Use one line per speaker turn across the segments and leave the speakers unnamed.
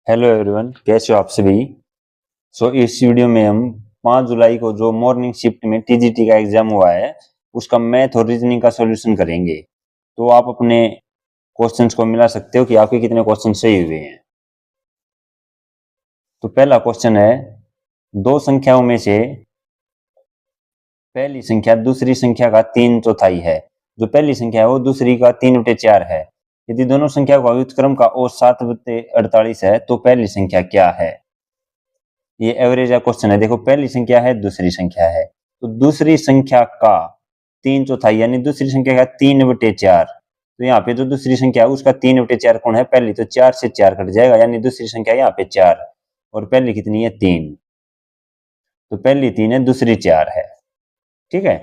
Hello everyone, कैसे हो आप सभी। इस वीडियो में हम 5 जुलाई को जो मॉर्निंग शिफ्ट में टीजीटी का एग्जाम हुआ है उसका मैथ और रीजनिंग का सॉल्यूशन करेंगे। तो आप अपने क्वेश्चंस को मिला सकते हो कि आपके कितने क्वेश्चन सही हुए हैं। तो पहला क्वेश्चन है, दो संख्याओं में से पहली संख्या दूसरी संख्या का 3/4 है। जो पहली संख्या है वो दूसरी का 3/4 है। यदि दोनों संख्या का व्युत्क्रम का औसत 7/48 है तो पहली संख्या क्या है। ये एवरेज का क्वेश्चन है। देखो, पहली संख्या है, दूसरी संख्या है, तो दूसरी संख्या का 3/4 यानी दूसरी संख्या का 3/4। तो यहाँ पे जो दूसरी संख्या है उसका 3/4 कौन है, पहली। तो 4 से 4 कट जाएगा यानी दूसरी संख्या यहाँ पे 4 और पहली कितनी है, 3। तो पहली 3 है, दूसरी 4 है। ठीक है,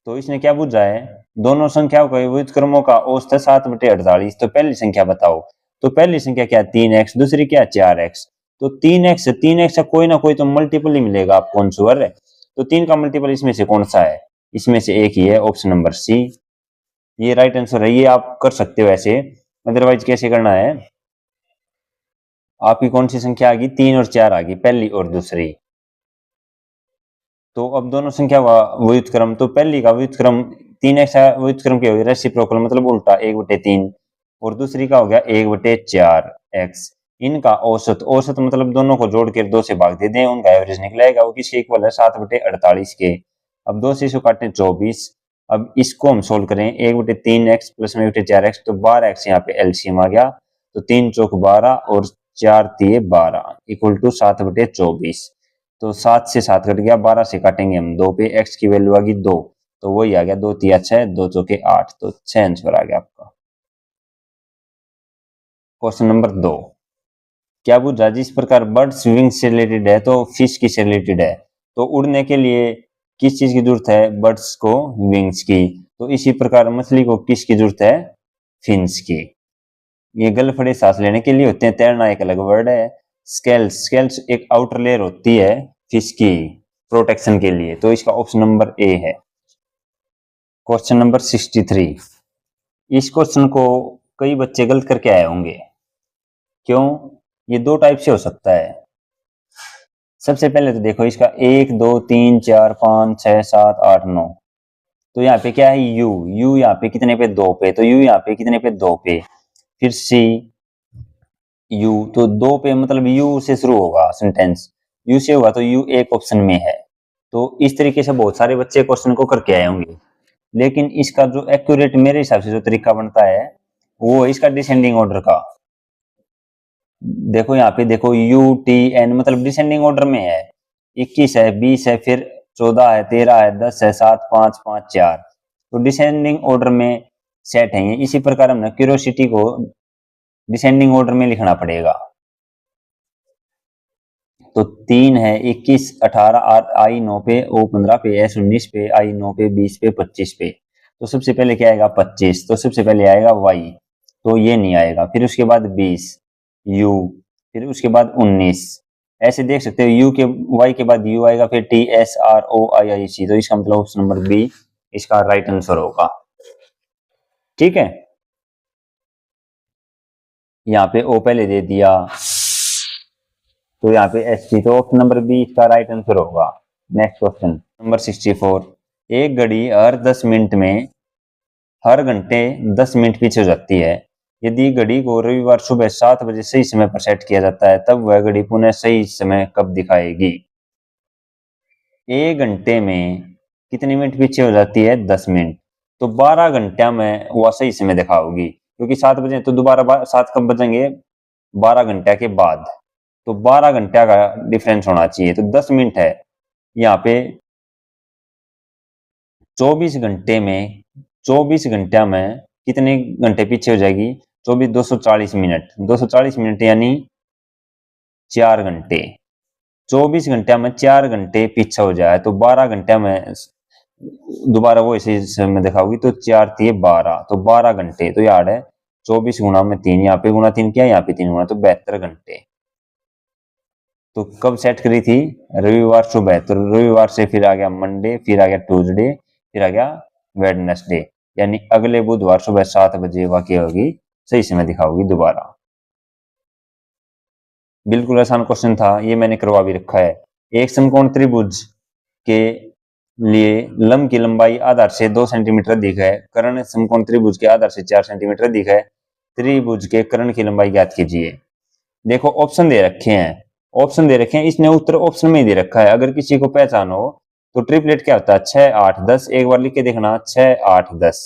तो इसने क्या पूछा है, दोनों संख्याओं के व्युत्क्रमों का औसत है 7/48। तो पहली संख्या बताओ। तो पहली संख्या क्या है, 3x, दूसरी क्या है, 4x। तो 3x का कोई ना कोई तो मल्टीपल ही मिलेगा आपको आंसर है। तो 3 का मल्टीपल इसमें से कौन सा है, इसमें से एक ही है, ऑप्शन नंबर सी। ये राइट आंसर है। ये आप कर सकते हो ऐसे, अदरवाइज कैसे करना है, आपकी कौन सी संख्या आ गई, 3 और 4 आ गई, पहली और दूसरी। तो अब दोनों संख्या का व्युत्क्रम, तो पहली का व्युत्क्रम 3x का व्युत्क्रम क्या हो गया, रेसिप्रोकल मतलब उल्टा, 1/3। और दूसरी का हो गया 1/4x। इनका औसत, औसत मतलब दोनों को जोड़ के 2 से भाग दे दें, उनका एवरेज निकलेगा। वो किसके इक्वल है, 7/48 के। अब 2 से इसको काटें 24। अब इसको हम सोल्व करें, 1/3x प्लस 1/4x, तो 12x यहाँ पे एलसीएम आ गया। तो 3 चौक 12 और 4 तिये 12 इक्वल टू 7/24। तो 7 से 7 कट गया, 12 से काटेंगे हम 2 पे, x की वैल्यू आ गई 2। तो वही आ गया 2 तिया 6, 2 चौके 8। तो 6 आंसर आ गया आपका। क्वेश्चन नंबर 2, क्या पूछा, जिस प्रकार बर्ड्स विंग्स से रिलेटेड है तो फिश की से रिलेटेड है। तो उड़ने के लिए किस चीज की जरूरत है, बर्ड्स को विंग्स की। तो इसी प्रकार मछली को किसकी जरूरत है, फिन्स की। ये गलफड़े सांस लेने के लिए होते हैं, तैरना एक अलग वर्ड है। स्केल्स, स्केल्स एक आउटर लेयर होती है फिश की प्रोटेक्शन के लिए। तो इसका ऑप्शन नंबर ए है। क्वेश्चन नंबर 63, इस क्वेश्चन को कई बच्चे गलत करके आए होंगे। क्यों, ये दो टाइप से हो सकता है। सबसे पहले तो देखो, इसका 1 2 3 4 5 6 7 8 9। तो यहाँ पे क्या है, यू, यू यहाँ पे कितने पे, 2 पे। तो यू यहाँ पे कितने पे, 2 पे। फिर सी, यू, तो 2 पे मतलब यू से शुरू होगा सेंटेंस, यू से होगा तो यू एक ऑप्शन में है। तो इस तरीके से बहुत सारे बच्चे क्वेश्चन को करके आए होंगे। लेकिन इसका जो एक्यूरेट मेरे हिसाब से जो तरीका बनता है वो है इसका डिसेंडिंग ऑर्डर का। देखो यहाँ पे देखो, यू टी एन मतलब डिसेंडिंग ऑर्डर में है। 21 है, 20 है, फिर 14 है, 13 है, 10 है, 7 5 5 4। तो डिसेंडिंग ऑर्डर में सेट है ये। इसी प्रकार हमने क्यूरियोसिटी को डिसेंडिंग ऑर्डर में लिखना पड़ेगा। तो 3 है, 21 18 आई 9 पे, ओ 15 पे, एस 19 पे, आई 9 पे, 20 पे, 25 पे। तो सबसे पहले क्या आएगा, 25। तो सबसे पहले आएगा वाई, तो ये नहीं आएगा। फिर उसके बाद 20 यू, फिर उसके बाद 19। ऐसे देख सकते हो, यू के वाई के बाद यू आएगा, फिर टी एस आर ओ आई आई सी। तो इसका मतलब ऑप्शन नंबर बी इसका राइट आंसर होगा। ठीक है, यहाँ पे ओ पहले दे दिया, तो यहाँ पे एस टी। तो ऑप्शन नंबर बी इसका राइट आंसर होगा। नेक्स्ट क्वेश्चन नंबर 64, एक घड़ी हर 10 मिनट में हर घंटे 10 मिनट पीछे हो जाती है। यदि घड़ी को रविवार सुबह 7 बजे सही समय पर सेट किया जाता है तब वह घड़ी पुनः सही समय कब दिखाएगी। एक घंटे में कितनी मिनट पीछे हो जाती है, 10 मिनट। तो 12 घंटा में वह सही समय दिखाओगी, क्योंकि 7 बजे तो दोबारा 7 कब बजेंगे, 12 घंटा के बाद। तो 12 घंटा का डिफरेंस होना चाहिए। तो 10 मिनट है यहाँ पे, 24 घंटे में 24 घंटा में कितने घंटे पीछे हो जाएगी, 24 240 मिनट, 240 मिनट यानी 4 घंटे। 24 घंटा में 4 घंटे पीछे हो जाए तो 12 घंटे में दोबारा वो इसी समय दिखाओगी। तो 4 तिये 12, तो 12 घंटे। तो याद है 24 गुणा में 3, यहाँ पे गुणा 3 किया, यहाँ पे 3 गुणा, तो 72 घंटे। तो कब सेट करी थी, रविवार सुबह। तो रविवार से फिर आ गया मंडे, फिर आ गया ट्यूसडे, फिर आ गया वेडनेसडे, यानी अगले बुधवार सुबह 7 बजे वाकई होगी, सही समय दिखाओगी दोबारा। बिल्कुल आसान क्वेश्चन था, ये मैंने करवा भी रखा है। एक समकोण त्रिभुज के लिए लंब की लंबाई आधार से 2 सेंटीमीटर अधिक है, कर्ण समकोण त्रिभुज के आधार से 4 सेंटीमीटर अधिक है, त्रिभुज के कर्ण की लंबाई ज्ञात कीजिए। देखो ऑप्शन दे रखे हैं, ऑप्शन दे रखे हैं, इसने उत्तर ऑप्शन में ही दे रखा है। अगर किसी को पहचान हो तो ट्रिपलेट क्या होता है, 6 8 10, एक बार लिख के देखना, 6 8 10।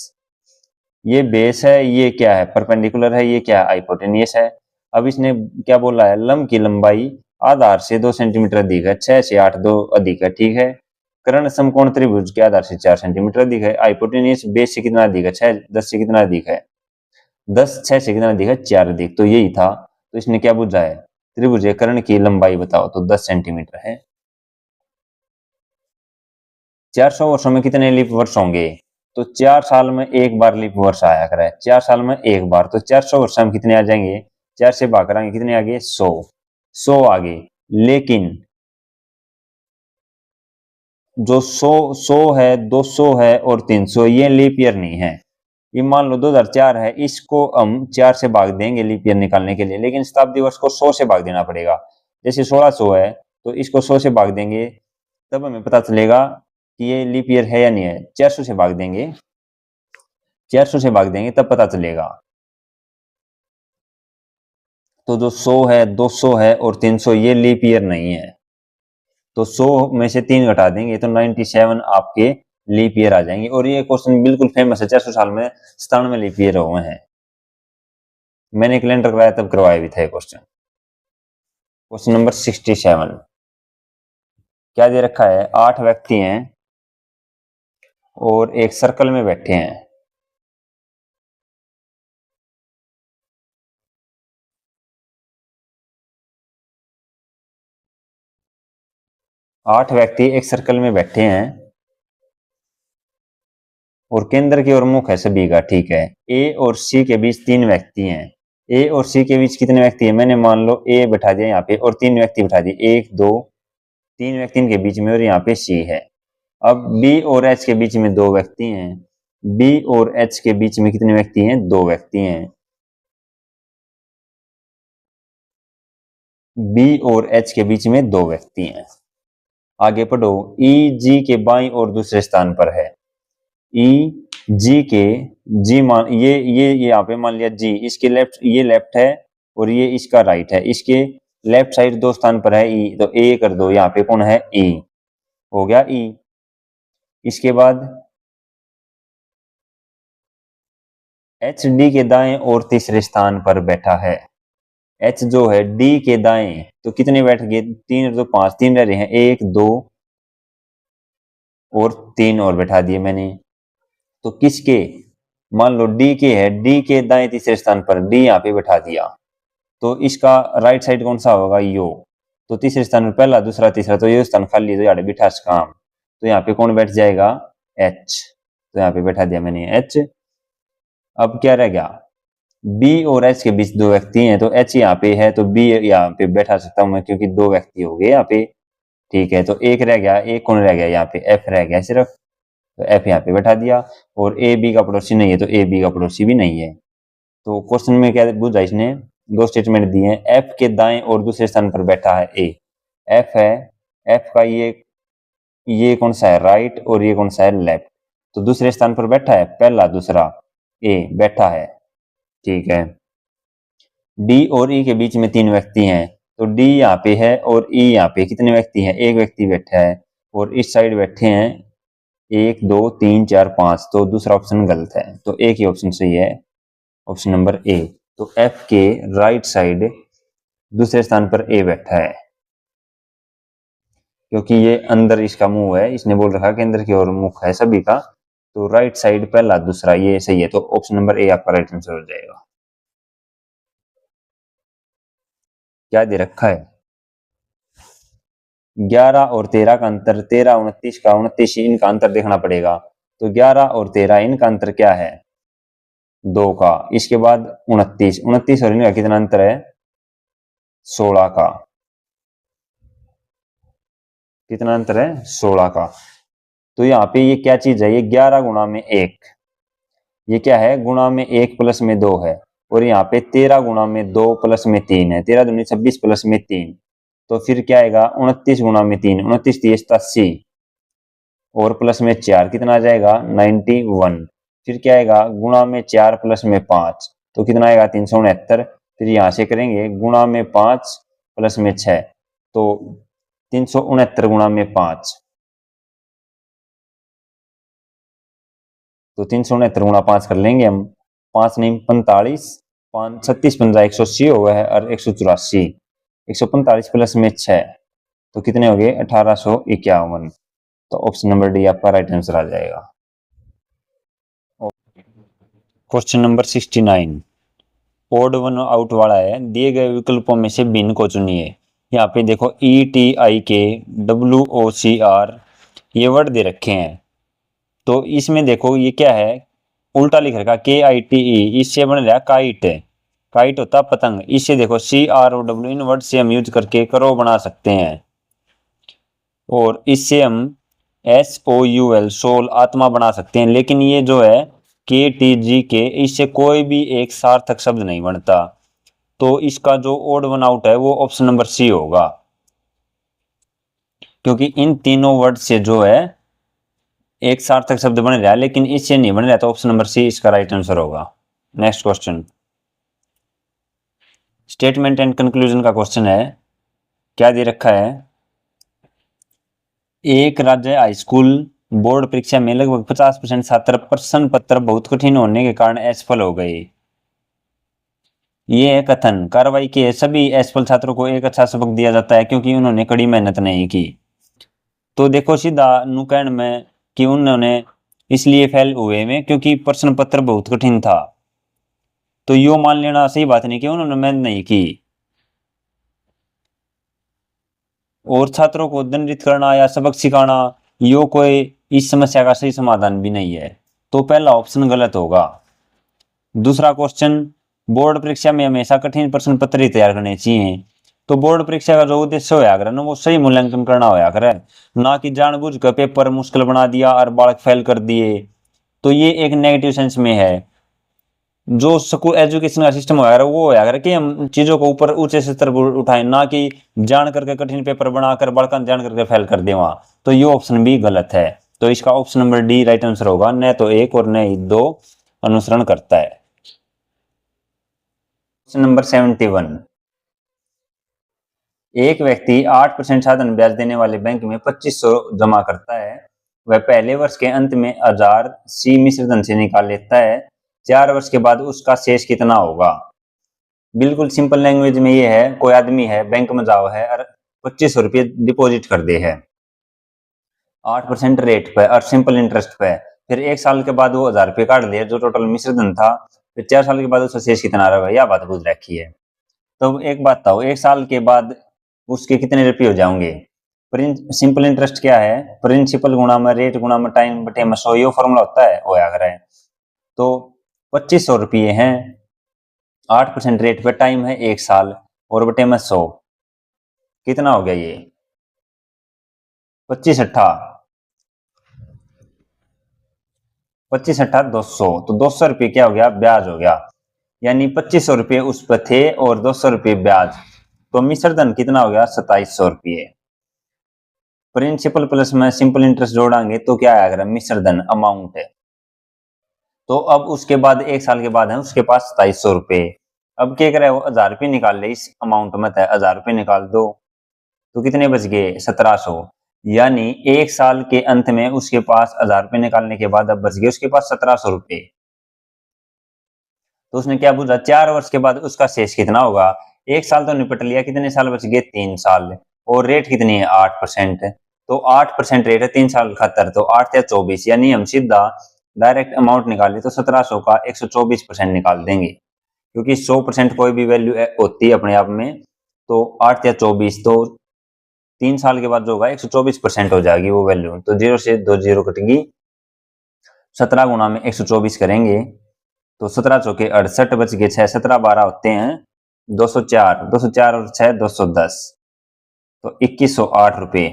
ये बेस है, ये क्या है, परपेंडिकुलर है, ये क्या है, हाइपोटेनियस है। अब इसने क्या बोला है, लंब की लंबाई आधार से 2 सेंटीमीटर अधिक है, 6 से 8 2 अधिक है, ठीक है। कर्ण समकोण त्रिभुज के आधार से 4 सेंटीमीटर अधिक है, हाइपोटेनियस बेस से कितना अधिक है, 6 10 से कितना अधिक है, 10 6 से कितना अधिक है, 4 अधिक। तो यही था। तो इसने क्या पूछा है, त्रिभुज के कर्ण की लंबाई बताओ, तो 10 सेंटीमीटर है। 400 वर्षों में कितने लीप वर्ष होंगे, तो 4 साल में एक बार लीप वर्ष आया करे, 4 साल में एक बार, तो 400 वर्ष में कितने आ जाएंगे, 4 से भाग कराएंगे, कितने आगे, 100 आगे। लेकिन जो 100 है, 200 है और 300, ये लीप ईयर नहीं है। ये मान लो 2004 है, इसको हम 4 से भाग देंगे लीप ईयर निकालने के लिए, लेकिन शताब्दी वर्ष को 100 से भाग देना पड़ेगा। जैसे 1600 है तो इसको 100 से भाग देंगे, तब हमें पता चलेगा कि ये लीप ईयर है या नहीं है। 400 से भाग देंगे, 400 से भाग देंगे तब पता चलेगा। तो जो 100 है, 200 है और 300, ये लीप ईयर नहीं है। तो 100 में से 3 घटा देंगे तो 97 आपके लीप ईयर आ जाएंगे। और ये क्वेश्चन बिल्कुल फेमस है, 400 साल में 97 लीप ईयर हुए हैं। मैंने कैलेंडर कराया तब करवाया भी था ये क्वेश्चन। क्वेश्चन नंबर 67 क्या दे रखा है, 8 व्यक्ति हैं और एक सर्कल में बैठे हैं। 8 व्यक्ति एक सर्कल में बैठे हैं और केंद्र की ओर मुख है सभी का, ठीक है। ए और सी के बीच 3 व्यक्ति हैं। ए और सी के बीच कितने व्यक्ति हैं, मैंने मान लो ए बैठा दिया यहाँ पे और 3 व्यक्ति बैठा दिए, 1 2 3 व्यक्ति इनके बीच में और यहाँ पे सी है। अब बी और एच के बीच में 2 व्यक्ति हैं। बी और एच के बीच में कितने व्यक्ति हैं, 2 व्यक्ति हैं। बी और एच के बीच में 2 व्यक्ति हैं। आगे पढ़ो, ई जी के बाईं और दूसरे स्थान पर है। ई जी के, जी मान ये यहाँ पे मान लिया जी, इसके लेफ्ट, ये लेफ्ट है और ये इसका राइट है। इसके लेफ्ट साइड 2 स्थान पर है ई, तो ए कर दो, यहाँ पे कौन है, ई हो गया ई। इसके बाद एच डी के दाएं और तीसरे स्थान पर बैठा है। एच जो है डी के दाएं, तो कितने बैठ गए, 3 और 2 5, 3 रह रहे हैं, 1 2 और 3 और बैठा दिए मैंने। तो किसके, मान लो डी के है, डी के दाएं तीसरे स्थान पर, डी यहाँ पे बैठा दिया, तो इसका राइट साइड कौन सा होगा, यो। तो तीसरे स्थान पर पहला दूसरा तीसरा, तो ये स्थान खाली, तो यहाँ बिठा काम, तो यहाँ पे कौन बैठ जाएगा, एच। तो यहाँ पे बैठा दिया मैंने एच। अब क्या रह गया, बी और एच के बीच 2 व्यक्ति हैं, तो एच यहाँ पे है तो बी यहाँ पे बैठा सकता हूं मैं, क्योंकि 2 व्यक्ति हो गए यहाँ पे, ठीक है। तो एक रह गया, एक कौन रह गया, यहाँ पे एफ रह गया सिर्फ, तो एफ यहाँ पे बैठा दिया। और ए बी का पड़ोसी नहीं है, तो ए बी का पड़ोसी भी नहीं है। तो क्वेश्चन में क्या बुझा, इसने 2 स्टेटमेंट दिए हैं, एफ के दाएं और दूसरे स्थान पर बैठा है ए, एफ है, एफ का ये कौन सा है, राइट, और ये कौन सा है, लेफ्ट। तो दूसरे स्थान पर बैठा है, पहला दूसरा ए बैठा है, ठीक है। डी और ई के बीच में 3 व्यक्ति हैं, तो डी यहाँ पे है और ई यहाँ पे, कितने व्यक्ति हैं, एक व्यक्ति बैठा है। और इस साइड बैठे हैं 1 2 3 4 5, तो दूसरा ऑप्शन गलत है, तो एक ही ऑप्शन सही है, ऑप्शन नंबर ए। तो एफ के राइट साइड दूसरे स्थान पर ए बैठा है, क्योंकि ये अंदर इसका मुंह है, इसने बोल रखा केंद्र की ओर मुख है सभी का, तो राइट साइड पहला दूसरा ये सही है, तो ऑप्शन नंबर ए आपका राइट आंसर हो जाएगा। क्या दे रखा है, 11 और 13 का अंतर, 13 29 का, 29 इनका अंतर देखना पड़ेगा। तो 11 और 13 इनका अंतर क्या है, 2 का। इसके बाद 29, 29 और इनका कितना अंतर है, 16 का। कितना अंतर है, 16 का। तो यहाँ पे ये क्या चीज है, ये 11 गुणा में 1, ये क्या है, गुणा में 1 प्लस में 2 है। और यहाँ पे 13 गुणा में 2 प्लस में 3 है, 13 दूनी 26 प्लस में 3, तो फिर क्या आएगा 29 गुणा में 3, 29 30 80 और प्लस में 4 कितना आ जाएगा 91। फिर क्या आएगा गुणा में 4 प्लस में 5, तो कितना आएगा 369। फिर यहाँ से करेंगे गुणा में 5 प्लस में 6, तो 369 गुणा में 5, तो 369 गुणा 5 कर लेंगे हम, 5 नहीं 45, 5 36 15 180 हो गया है और 184, 145 प्लस में 6, तो कितने हो गए 1851। तो ऑप्शन नंबर डी आपका राइट आंसर आ जाएगा। Question number 69 odd one out वाला है, दिए गए विकल्पों में से भिन्न को चुनिए। यहाँ पे देखो ETIK WOCR ये वर्ड दे रखे हैं, तो इसमें देखो ये क्या है उल्टा लिख रखा KITE, इससे बन रहा काइट, काइट होता पतंग, इससे देखो CROW इन वर्ड से हम यूज करके करो बना सकते हैं, और इससे हम SOUL सोल आत्मा बना सकते हैं, लेकिन ये जो है KTGK इससे कोई भी एक सार्थक शब्द नहीं बनता, तो इसका जो ओड वन आउट है वो ऑप्शन नंबर सी होगा, क्योंकि इन तीनों वर्ड से जो है एक सार्थक शब्द बन रहा है लेकिन इससे नहीं बन रहा, तो ऑप्शन नंबर सी इसका राइट आंसर होगा। Next question statement and conclusion का क्वेश्चन है, क्या दे रखा है एक राज्य हाई स्कूल बोर्ड परीक्षा में लगभग 50% छात्र प्रश्न पत्र बहुत कठिन होने के कारण असफल हो गए। ये कथन कार्रवाई के सभी असफल छात्रों को एक अच्छा सबक दिया जाता है क्योंकि उन्होंने कड़ी मेहनत नहीं की। तो देखो सीधा नुकैण में कि उन्होंने इसलिए फेल हुए में क्योंकि प्रश्न पत्र बहुत कठिन था, तो यो मान लेना सही बात नहीं कि उन्होंने मेहनत नहीं की। और छात्रों को दंडित करना या सबक सिखाना यो कोई इस समस्या का सही समाधान भी नहीं है, तो पहला ऑप्शन गलत होगा। दूसरा क्वेश्चन बोर्ड परीक्षा में हमेशा कठिन प्रश्न पत्र ही तैयार करने चाहिए, तो बोर्ड परीक्षा का जो उद्देश्य होया करे ना वो सही मूल्यांकन करना होया करे, ना कि जानबूझ कर पेपर मुश्किल बना दिया और बालक फेल कर दिए, तो ये एक नेगेटिव सेंस में है। जो स्कूल एजुकेशन का सिस्टम होया वो होया करे कि हम चीजों को ऊपर ऊंचे स्तर पर उठाएं, ना कि जान करके कठिन पेपर बनाकर बालक जान करके फेल कर दे वहां, तो ये ऑप्शन भी गलत है, तो इसका option number D right answer होगा, न तो एक और न ही दो अनुसरण करता है। क्वेश्चन नंबर 71 एक व्यक्ति 8% साधन ब्याज देने वाले बैंक में 2500 जमा करता है, वह पहले वर्ष के अंत में 1000 सी मिश्र धन से निकाल लेता है, 4 वर्ष के बाद उसका शेष कितना होगा। बिल्कुल सिंपल लैंग्वेज में ये है, कोई आदमी है बैंक में जाओ है और 2500 रुपये डिपॉजिट कर दे है 8% रेट पे और सिंपल इंटरेस्ट पे, फिर 1 साल के बाद वो 1000 रुपये काट दे जो टोटल मिश्र धन था, फिर 4 साल के बाद उसका शेष कितना रहेगा, यह बात पूछ रखी है। तो एक बात बताओ 1 साल के बाद उसके कितने रुपये हो जाएंगे। सिंपल इंटरेस्ट क्या है, प्रिंसिपल गुणा में रेट गुणा में टाइम बटे में 100, ये फॉर्मूला होता है वो याद रहे। तो 2500 रुपये हैं, 8% रेट पे टाइम है 1 साल और बटे में 100, कितना हो गया ये 25 अट्ठा 200, तो 200 रुपये क्या हो गया ब्याज हो गया, यानी 2500 रुपये उस पर थे और 200 रुपये ब्याज, तो मिश्र धन कितना हो गया 2700 रुपये। प्रिंसिपल प्लस में सिंपल इंटरेस्ट जोड़ांगे तो क्या आएगा मिश्र धन अमाउंट है, तो अब उसके बाद 1 साल के बाद है उसके पास 2700 रुपये, अब क्या करे वो 1000 रुपये निकाल ले इस अमाउंट में, 1000 रुपये निकाल दो तो कितने बच गए 1700, यानी 1 साल के अंत में उसके पास 1000 रुपये निकालने के बाद अब बच गए उसके पास 1700 रुपये। तो उसने क्या पूछा 4 वर्ष के बाद उसका शेष कितना होगा। 1 साल तो निपट लिया, कितने साल बच गए 3 साल, और रेट कितनी है 8%, तो 8% रेट है 3 साल खातर, तो 8 या 24, यानी हम सीधा डायरेक्ट अमाउंट निकाले तो 1700 का 124% निकाल देंगे, क्योंकि 100% कोई भी वैल्यू होती है अपने आप में, तो 8 या 24, तो 3 साल के बाद जो होगा 124% हो जाएगी वो वैल्यू, तो 0 से 2 जीरो कटेगी, 17 गुना में 124 करेंगे तो 17 चौके 68 बच गए 6, 17 12 होते हैं 204, 204 और 6 210, तो 2108 रुपये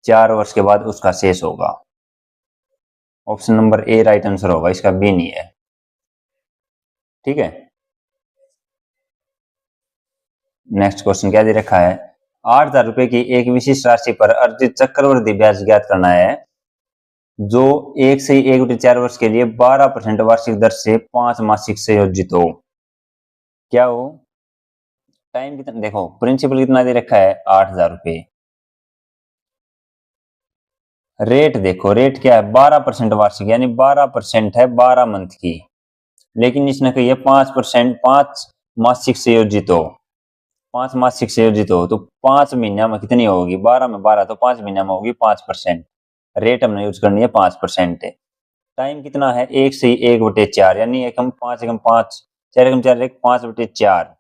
4 वर्ष के बाद उसका शेष होगा। Option number A right answer होगा, इसका बी नहीं है। ठीक है। नेक्स्ट क्वेश्चन क्या दे रखा है, 8,000 रुपए की एक विशिष्ट राशि पर अर्जित चक्रवृद्धि ब्याज ज्ञात करना है जो 1 से 1/4 वर्ष के लिए 12% वार्षिक दर से 5 मासिक संयोजित हो। क्या हो? टाइम कितना, देखो प्रिंसिपल कितना दे रखा है 8,000 रुपए। रेट देखो, रेट क्या है 12% वार्षिक, यानी 12% है 12 मंथ की, लेकिन इसने कही है 5%, 5 मासिक संयोजित हो, 5 मासिक संयोजित हो तो 5 महीने में कितनी होगी, 12 में 12 तो 5 महीने में होगी 5%। रेट हमने यूज करनी है 5%। टाइम कितना है 1 से 1/4, यानी एकम 5 एकम 5, 4 एकम 4, 5/4।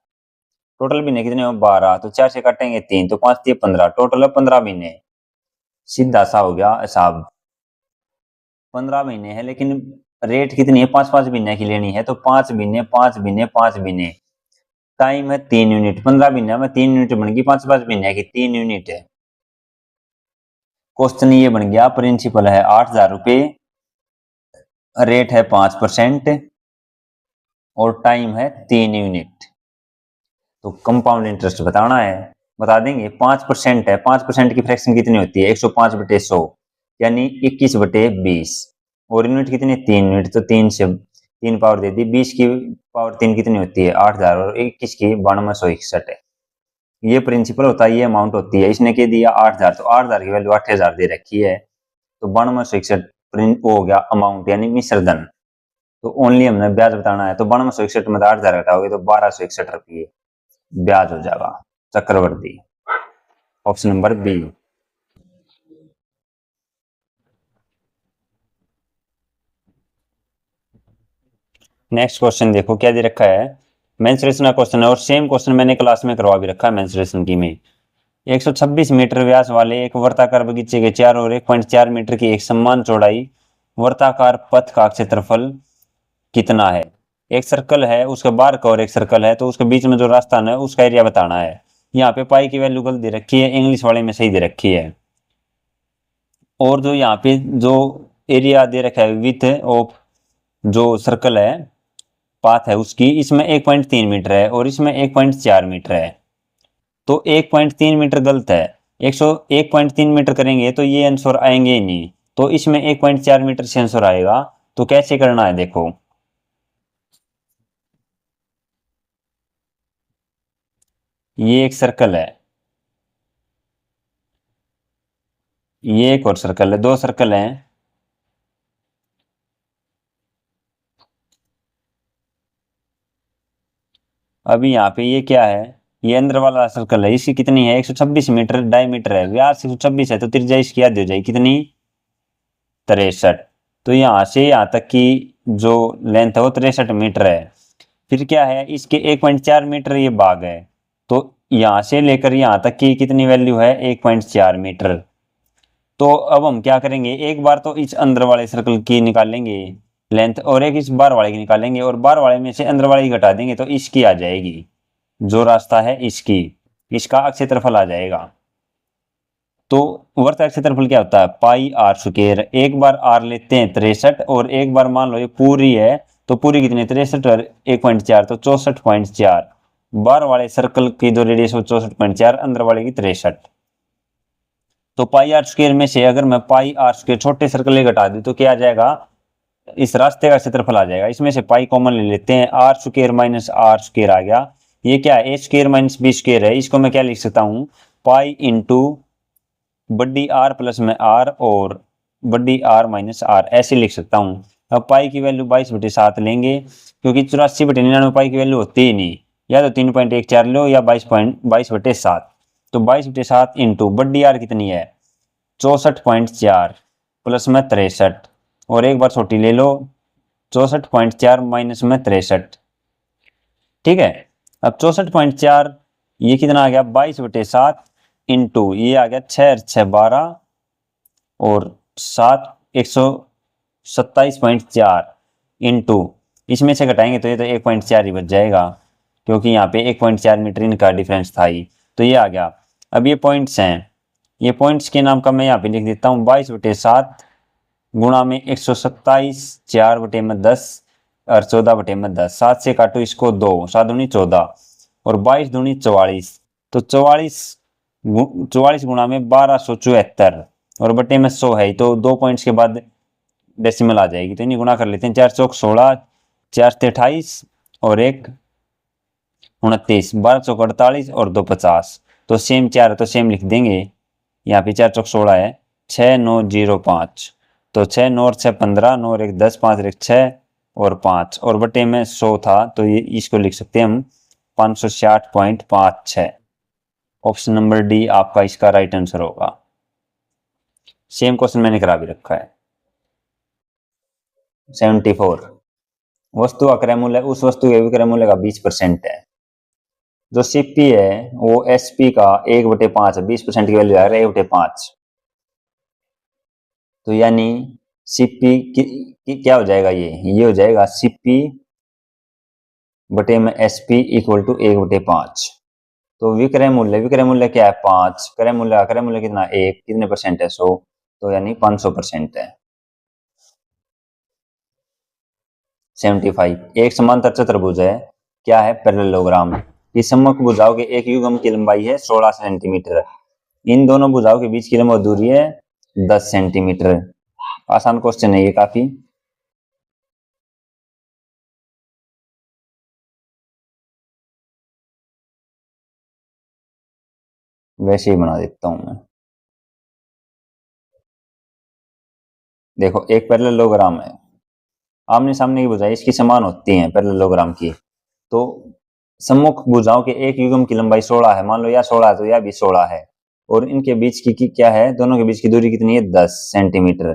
टोटल महीने कितने हो 12, तो 4 से काटेंगे 3, तो 5 3 15, टोटल है 15 महीने। सीधा सा हो गया हिसाब, 15 महीने है, लेकिन रेट कितनी है 5-5 महीने की लेनी है, तो 5 महीने 5 महीने 5 महीने। टाइम है 3 यूनिट, 15 महीने में 3 यूनिट बन गई, 5-5 महीने की 3 यूनिट है। क्वेश्चन ये बन गया, प्रिंसिपल है 8,000 रुपए, रेट है 5% और टाइम है 3 यूनिट। तो कंपाउंड इंटरेस्ट बताना है, बता देंगे। 5% है, 5% की फ्रैक्शन कितनी होती है 105/100, यानी 21/20, और यूनिट कितनी 3 यूनिट, तो 3 से 3 पावर दे दी, 20 की पावर 3 कितनी होती है 8,000, और 21 की 9261 है। ये प्रिंसिपल होता है, ये अमाउंट होती है। इसने क्या दिया 8,000, तो 8,000 की वैल्यू 8,000 दे रखी है, तो 9261 प्रिंट हो गया अमाउंट, यानी मिश्रधन। तो ओनली हमने ब्याज बताना है, तो 9261 में 8,000 घटाओगे तो 1261 रुपये ब्याज हो जाएगा चक्रवर्ती। Option number B. Next question देखो क्या दे रखा है, मेंसुरेशन का क्वेश्चन है, और सेम क्वेश्चन मैंने क्लास में करवा भी रखा है मेंसुरेशन की में। 126 मीटर व्यास वाले एक वर्ताकार बगीचे के चारों ओर 1.4 मीटर की एक समान चौड़ाई वर्ताकार पथ का क्षेत्रफल कितना है। एक सर्कल है, उसके बाहर का और एक सर्कल है, तो उसके बीच में जो रास्ता है उसका एरिया बताना है। यहाँ पे पाई की वैल्यू गलत दे रखी है, इंग्लिश वाले में सही दे रखी है। और जो यहाँ पे जो एरिया दे रखा है विथ ऑफ जो सर्कल है पाथ है उसकी, इसमें 1.3 मीटर है और इसमें 1.4 मीटर है, तो 1.3 मीटर गलत है। 101.3 मीटर करेंगे तो ये आंसर आएंगे ही नहीं, तो इसमें 1.4 मीटर से आंसर आएगा। तो कैसे करना है देखो, ये एक सर्कल है, ये एक और सर्कल है, दो सर्कल हैं। अभी यहाँ पे ये क्या है, ये अंदर वाला सर्कल है, इसकी कितनी है 126 मीटर डायमीटर है, व्यास 126 है, तो त्रिज्या इसकी याद हो जाएगी कितनी 63। तो यहाँ से यहाँ तक की जो लेंथ है वो 63 मीटर है। फिर क्या है, इसके 1.4 मीटर ये भाग है, तो यहाँ से लेकर यहाँ तक की कितनी वैल्यू है 1.4 मीटर। तो अब हम क्या करेंगे, एक बार तो इस अंदर वाले सर्कल की निकालेंगे लेंथ, और एक इस बाहर वाले की निकालेंगे, और बाहर वाले में से अंदर वाले की घटा देंगे, तो इसकी आ जाएगी जो रास्ता है इसकी, इसका क्षेत्रफल आ जाएगा। तो वर्त का क्षेत्रफल क्या होता है पाई आर स्क्वायर, एक बार आर लेते हैं 63, और एक बार मान लो ये पूरी है, तो पूरी कितनी 63 और 1.4 तो 64.4, बाहर वाले सर्कल की जो रेडियस हो 64.4, अंदर वाले की 63। तो पाई आर स्क्वायर में से अगर मैं पाई आर स्क्वायर छोटे सर्कल घटा दूं तो क्या आ जाएगा, इस रास्ते का क्षेत्रफल आ जाएगा। इसमें से पाई कॉमन ले लेते हैं, R square minus R square आ गया, ये क्या है A square minus B square है, इसको मैं क्या लिख सकता हूँ पाई इंटू बड़ी आर प्लस में आर और बड़ी आर माइनस आर, ऐसे लिख सकता हूँ। अब पाई की वैल्यू 22/7 लेंगे, क्योंकि 84/99 पाई की वैल्यू होती ही नहीं, या तो 3.14 लो या 22/7। तो 22/7 इंटू बड़ी आर कितनी है 64.4 प्लस में 63, और एक बार छोटी ले लो 64.4 माइनस में 63। ठीक है, अब 64.4 ये कितना आ गया 22/7 इंटू ये आ गया 6×6=12 और 127.4 इंटू इसमें से घटाएंगे तो ये तो 1.4 ही बच जाएगा, क्योंकि यहाँ पे 1.4 मीटर इनका डिफरेंस था ही, तो ये आ गया। अब ये पॉइंट्स हैं, ये पॉइंट्स के नाम का मैं यहाँ पे लिख देता हूँ 22/7 गुणा में 127, 4/10 और 14/10, 7 से काटो इसको 2, 7 दूनी 14 और 22 दूनी 44, तो 44 गुणा में 1274 और बटे में 100 है, तो 2 पॉइंट्स के बाद डेसिमल आ जाएगी, तो इन्हीं गुणा कर लेते हैं। 4 चौक 16, 4 से 28 और 1 29, 12 चौक 48 और 2 50। तो सेम 4 है तो सेम लिख देंगे। यहाँ पे 4 चौक 16 है, 6905, तो 6 9 और 6 15, 9 और 1 10, 5 और 1 6 और 5 और बटे में 100 था, तो ये इसको लिख सकते हैं हम 560.56। ऑप्शन नंबर डी आपका इसका राइट आंसर होगा। सेम क्वेश्चन मैंने करा भी रखा है। 74, वस्तु का क्रय मूल्य उस वस्तु के विक्रय मूल्य का 20% है। जो सीपी है वो एसपी का 1/5 है, 20% की वैल्यू आ रहा है 1/5। तो यानी सीपी की क्या हो जाएगा, ये हो जाएगा सीपी बटे में एसपी इक्वल टू 1/5। तो विक्रय मूल्य क्या है 5, क्रय मूल्य कितना 1, कितने परसेंट है 100, तो यानी 500% है। 75, एक समांतर चतुर्भुज है, क्या है पैरेललोग्राम। इस सम्मुख भुजाओं के एक युग्म की लंबाई है 16 सेंटीमीटर, इन दोनों भुजाओं के बीच की लंबाई दूरी है 10 सेंटीमीटर। आसान क्वेश्चन है ये काफी। वैसे ही बना देता हूं मैं। देखो एक पैरेललोग्राम है, आमने सामने की भुजाएं इसकी समान होती हैं पैरेललोग्राम की। तो सम्मुख भुजाओं के एक युग्म की लंबाई 16 है, मान लो यह 16 है तो यह भी 16 है, और इनके बीच की क्या है, दोनों के बीच की दूरी कितनी है 10 सेंटीमीटर।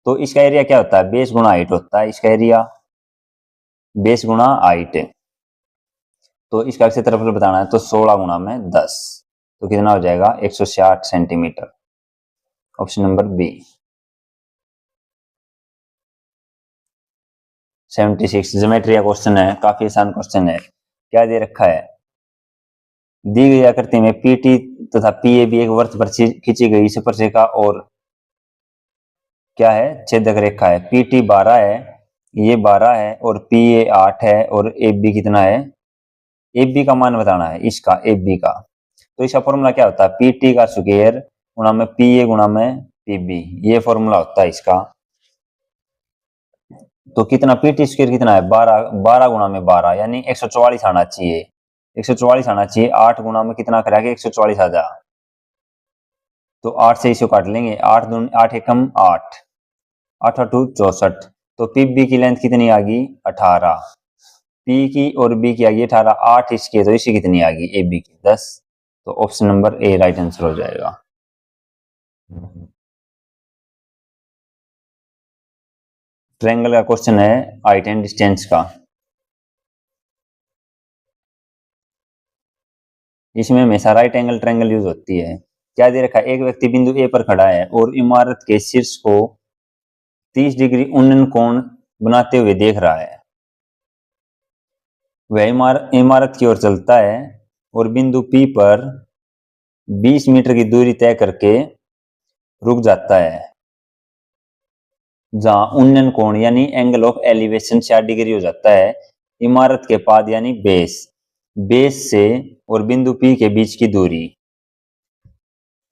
तो इसका एरिया क्या होता है, बेस गुणा हाइट होता है इसका एरिया, बेस गुणा हाइट। तो इसका क्षेत्रफल बताना है तो 16 गुणा में 10, तो कितना हो जाएगा 160 centimeter. Option number B. 76 geometry का क्वेश्चन है, काफी आसान क्वेश्चन है। क्या दे रखा है, दी गई आकृति में पीटी तथा पीएबी एक वृत्त पर खींची गई स्पर्शिका और क्या है छेदक रेखा है। पीटी 12 है, ये 12 है, और पीए 8 है, और एबी कितना है, एबी का मान बताना है इसका, एबी का। तो इसका फॉर्मूला क्या होता है, पीटी का स्क्वायर गुणा में पीए गुणा में पीबी, ये फॉर्मूला होता है इसका। तो कितना पीटी स्क्वायर कितना है 12, 12 गुणा में 12 यानी 144 आना चाहिए, 144 आना चाहिए। 8 गुणा में कितना करेगा 144 आ जाए, तो 8 से इसे काट लेंगे, 8 दूनी 8 एकम 8, 8 8 64। तो पीबी की लेंथ कितनी आ गई 18, पी की और बी की आ गई 18, 8 इसकी, तो इसी कितनी आ गई ए बी की 10। तो option number A right answer हो जाएगा। ट्रायंगल का क्वेश्चन है हाइट एंड डिस्टेंस का। इसमें हमेशा राइट एंगल ट्रायंगल यूज होती है। क्या दे रखा है, एक व्यक्ति बिंदु ए पर खड़ा है और इमारत के शीर्ष को 30 डिग्री उन्नयन कोण बनाते हुए देख रहा है। वह इमारत की ओर चलता है और बिंदु पी पर 20 मीटर की दूरी तय करके रुक जाता है, जहां उन्नयन कोण यानी एंगल ऑफ एलिवेशन 60 डिग्री हो जाता है इमारत के पाद यानी बेस से और बिंदु पी के बीच की दूरी।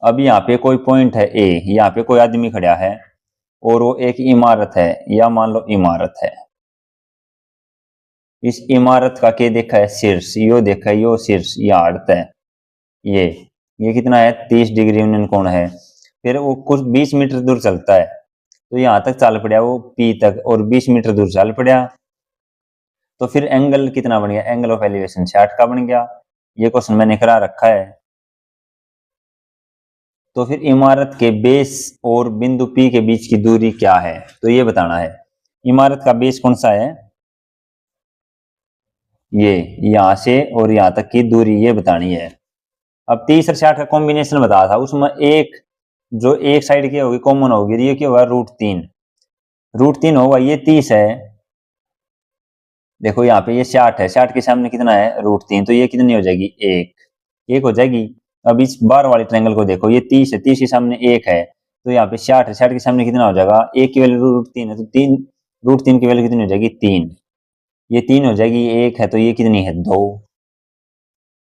अब यहाँ पे कोई पॉइंट है ए, यहाँ पे कोई आदमी खड़ा है और वो एक इमारत है, या मान लो इमारत है। इस इमारत का क्या देखा है शीर्ष, यो देखा है, यो शीर्ष यहाँ अर्थ है, ये कितना है 30 डिग्री उन्नयन कोण है। फिर वो कुछ 20 मीटर दूर चलता है, तो यहाँ तक चल पड़ा वो पी तक, और 20 मीटर दूर चल पड़ा, तो फिर एंगल कितना बन गया, एंगल ऑफ एलिवेशन 60 का बन गया। ये क्वेश्चन मैंने करा रखा है। तो फिर इमारत के बेस और बिंदु पी के बीच की दूरी क्या है, तो ये बताना है। इमारत का बेस कौन सा है, ये यहां से और यहां तक की दूरी ये बतानी है। अब 30 और 60 का कॉम्बिनेशन बताया था, उसमें एक जो एक साइड की होगी कॉमन होगी, ये क्या होगा √3 होगा, ये 30 है। देखो यहाँ पे ये 60 है, 60 के सामने कितना है √3, तो ये कितनी हो जाएगी एक हो जाएगी। अब इस बार वाले ट्रायंगल को देखो, ये 30 है, 30 के सामने एक है, तो यहाँ पे 60 है, 60 के सामने कितना हो जाएगा, एक की वैल्यू √3 है, तो √3 की वैल्यू कितनी हो जाएगी 3, ये 3 हो जाएगी, ये 1 है तो ये कितनी है 2।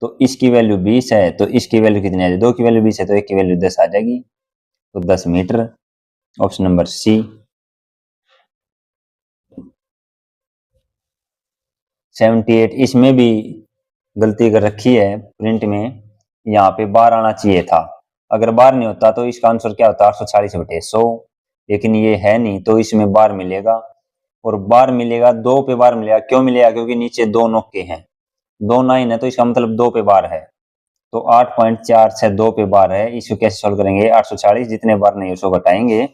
तो इसकी वैल्यू 20 है, तो इसकी वैल्यू कितनी आ जाएगी? 2 की वैल्यू 20 है तो 1 की वैल्यू 10 आ जाएगी, तो 10 मीटर। ऑप्शन नंबर सी। 78, इसमें भी गलती कर रखी है प्रिंट में, यहाँ पे बार आना चाहिए था। अगर बार नहीं होता तो इसका आंसर क्या होता? 840/100, लेकिन ये है नहीं तो इसमें बार मिलेगा। और बार मिलेगा, 2 पे बार मिलेगा। क्यों मिलेगा? क्योंकि नीचे 2 नोके हैं, 2 9 है तो इसका मतलब 2 पे बार है। तो 8.462 पे बार है। इसको कैसे सॉल्व करेंगे? 840 जितने बार नहीं उसको घटाएंगे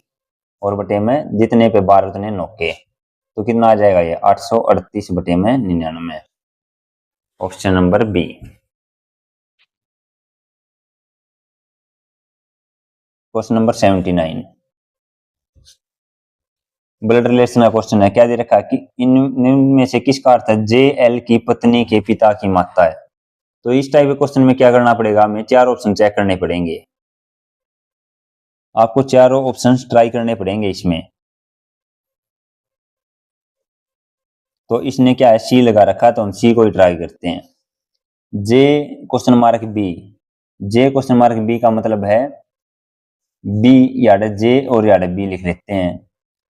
और बटे में जितने पे बार उतने नोके, तो कितना आ जाएगा ये? 838/99। Option number B. Question number 79, blood relation का क्वेश्चन है। क्या दे रखा है कि निम्न में से किसका अर्थ है जे एल की पत्नी के पिता की माता है? तो इस टाइप के क्वेश्चन में क्या करना पड़ेगा? हमें 4 ऑप्शन चेक करने पड़ेंगे। आपको चारों ऑप्शन ट्राई करने पड़ेंगे इसमें। तो इसने क्या है? सी लगा रखा है, तो हम सी को ही ट्राई करते हैं। जे क्वेश्चन मार्क बी, जे क्वेश्चन मार्क बी का मतलब है बी याड जे और याड बी लिख लेते हैं।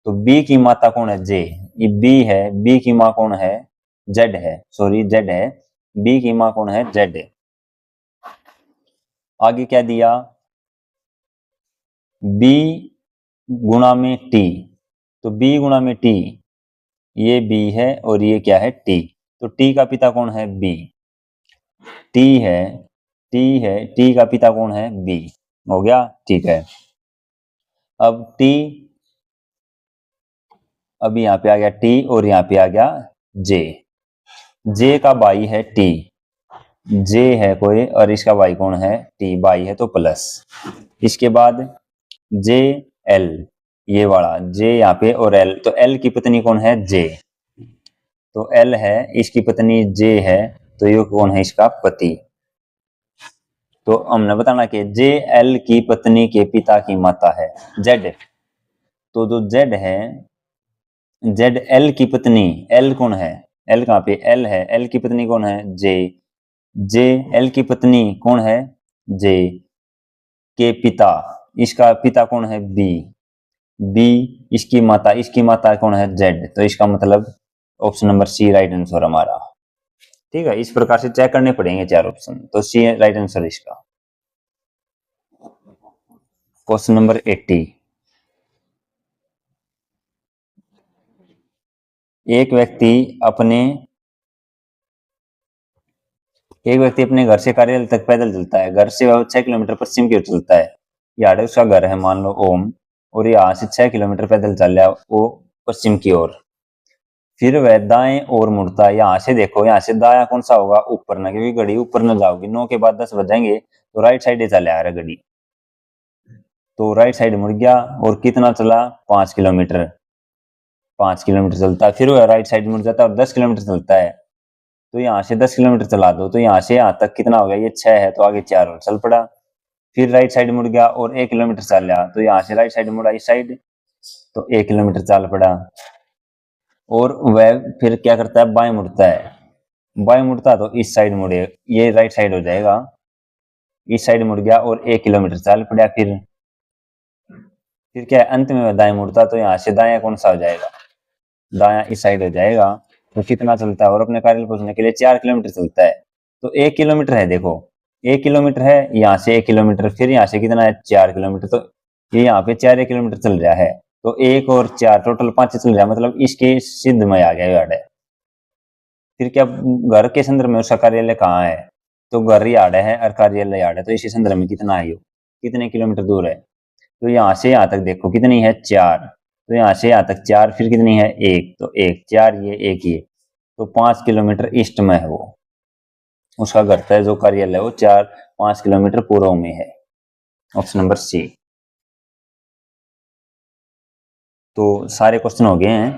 तो बी की माता कौन है? जे। ये बी है, बी की माँ कौन है? जेड है, सॉरी जेड है। बी की माँ कौन है? जेड। आगे क्या दिया? बी गुणा में टी, तो बी गुणा में टी, ये बी है और ये क्या है? टी। तो टी का पिता कौन है? बी। टी है, टी है, टी का पिता कौन है? बी। हो गया, ठीक है। अब टी, अब यहाँ पे आ गया टी और यहाँ पे आ गया जे। जे का भाई है टी, जे है कोई और इसका भाई कौन है? टी। भाई है तो प्लस। इसके बाद जे एल, ये वाला जे यहाँ पे और एल, तो एल की पत्नी कौन है? जे। तो एल है, इसकी पत्नी जे है, तो ये कौन है? इसका पति। तो हमने बताना कि जे एल की पत्नी के पिता की माता है जेड। तो जो जेड है, जेड एल की पत्नी, एल कौन है? एल कहाँ पे? एल है, एल की पत्नी कौन है? जे। जे एल की पत्नी कौन है? जे के पिता, इसका पिता कौन है? बी। बी इसकी माता कौन है? जेड। तो इसका मतलब option number C right answer हमारा। ठीक है, इस प्रकार से चेक करने पड़ेंगे 4 ऑप्शन, तो सी राइट आंसर इसका। क्वेश्चन नंबर 80, एक व्यक्ति अपने एक व्यक्ति अपने घर से कार्यालय तक पैदल चलता है। घर से वह 6 किलोमीटर पश्चिम की ओर चलता है। यहाँ उसका घर है मान लो ओम, और यहाँ से 6 किलोमीटर पैदल चल रहा है वो पश्चिम की ओर। फिर वह दाएं ओर मुड़ता है। यहाँ से देखो, यहाँ से दाया कौन सा होगा? ऊपर ना, क्योंकि घड़ी ऊपर न जाओगी। 9 के बाद 10 बजेंगे तो राइट साइड ही चले आ रहा है घड़ी। तो राइट साइड मुड़ गया और कितना चला? 5 किलोमीटर। 5 किलोमीटर चलता है, फिर वह राइट साइड मुड़ जाता है और 10 किलोमीटर चलता है। तो यहाँ से 10 किलोमीटर चला दो, तो यहाँ से यहाँ तक कितना हो गया? ये 6 है, तो आगे 4 और चल पड़ा। फिर राइट साइड मुड़ गया और 1 किलोमीटर चल रहा, तो यहाँ से राइट साइड मुड़ा इस साइड, तो 1 किलोमीटर चल पड़ा। और वह फिर क्या करता है? बाएं मुड़ता है। बाएं मुड़ता तो इस साइड मुड़े, ये राइट साइड हो जाएगा। इस साइड मुड़ गया और 1 किलोमीटर चल पड़ा। फिर क्या है? अंत में वह दाएं मुड़ता, तो यहाँ से दाया कौन सा हो जाएगा? दाया इस साइड हो जाएगा। तो कितना चलता है? और अपने कार्यालय पहुंचने के लिए 4 किलोमीटर चलता है। तो 1 किलोमीटर है, देखो 1 किलोमीटर है, यहाँ से 1 किलोमीटर, फिर यहाँ से कितना है? 4 किलोमीटर। तो ये यहाँ पे 4 किलोमीटर चल रहा है, तो 1 और 4 टोटल 5 चल रहा है, मतलब इसके सिद्ध में आ गया यार्ड है। फिर क्या? घर के संदर्भ में उसका कार्यालय कहाँ है? तो घर यार्ड है और कार्यालय यार्ड है, तो इसी संदर्भ में कितना है? कितने किलोमीटर दूर है? तो यहाँ से यहाँ तक देखो कितनी है? 4। तो यहाँ से यहाँ तक 4, फिर कितनी है? 1, तो 1 4, ये 1 ये, तो 5 किलोमीटर ईस्ट में है वो उसका घर है। जो कार्यालय है वो 5 किलोमीटर पूर्व में है। Option number C. तो सारे क्वेश्चन हो गए हैं।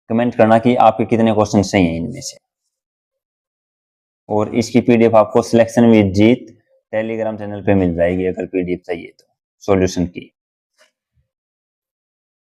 कमेंट करना कि आपके कितने क्वेश्चन सही हैं इनमें से। और इसकी पीडीएफ आपको selection with Jeet Telegram channel पे मिल जाएगी, अगर पीडीएफ चाहिए तो सॉल्यूशन की।